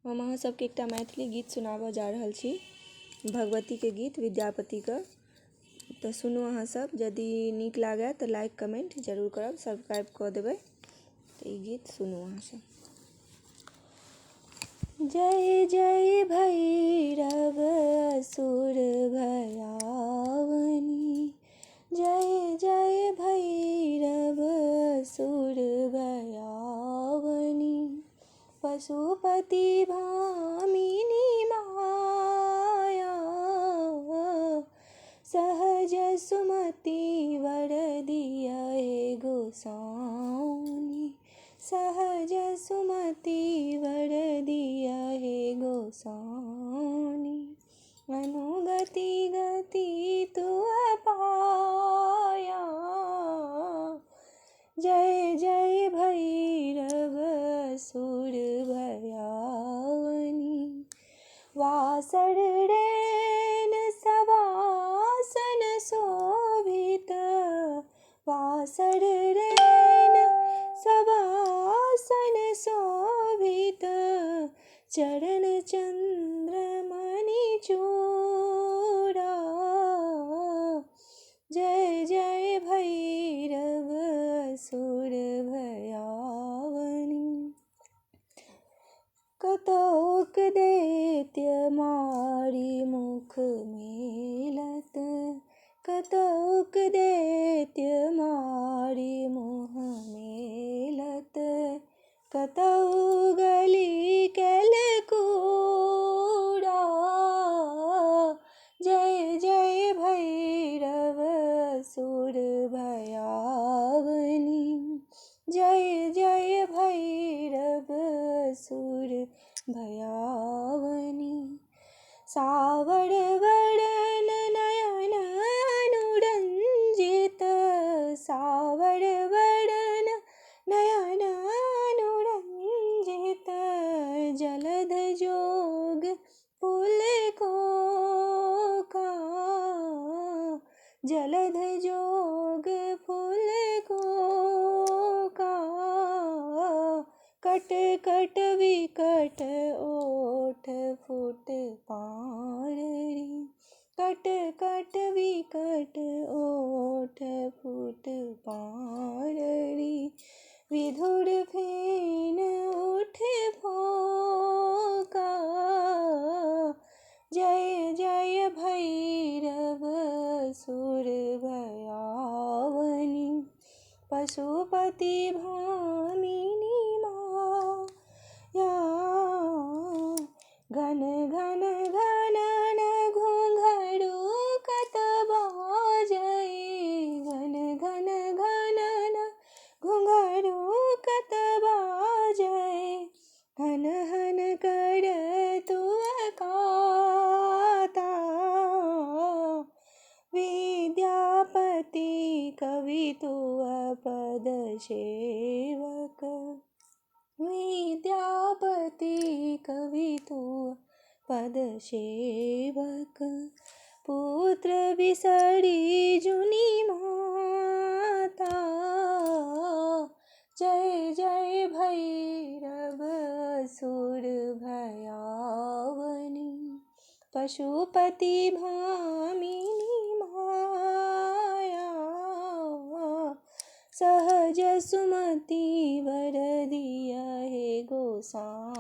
हम अहाँ सबके एकटा मैथिली गीत सुनाबऽ जा रहल छी, भगवती के गीत विद्यापति के। तो सुनू अहाँ सब, यदि नीक लागे तो लाइक कमेंट जरूर करब, सब्सक्राइब कऽ देबै। तो ई गीत सुनू अहाँ सब। जय जय भैरव असुर भयावनी, जय जय भैरव असुर भयावनी, पशुपति भामिनी माया, सहज सुमति वर दिया हे गोसाउनी, सहज सुमति वर दिया हे गोसाउनी, अनुगति गति तु पाया, जय जय भैरव असुर भयावनी, वासर रैन सवासन शोभित, वासर रैन सवासन शोभित, चरण चंद्रमणि चूड़ा, जय जय भैरव असुर भयावनी, कतौक दैत्य मारी मुख मेलत, कतौक दैत्य मारी मुँह मेलत, कतौ गली कैल कूड़ा, जय जय भैरव असुर भयावनी, जय जय भैरव असुर भयावनी, सावर वरन नयन अनुरंजित, सावर वरन नयन अनुरंजित, जलध जोग पुलकोका, जलध जोग पुलकोका, कट कट विकट ओठ फुट पाररी, कट कट विकट ओठ फुट पाररी, विधुर फेन उठ फोका, जय जय भैरव असुर भयावनी, पशुपति भामिनी माया, घन घन घनन घुंघरू कत बाजै, घन घन घनन घुंघरू कत बाजै, हन हन कर तुअकाता, विद्यापति कवि तुअ पद सेवक, विद्यापति कवि तुअ पद सेवक, पुत्र बिसरी जुनि माता, जय जय भैरव असुर भयावनी, पशुपति भामिनी माया, सहज सुमति वर दिया हे गोसाउनी।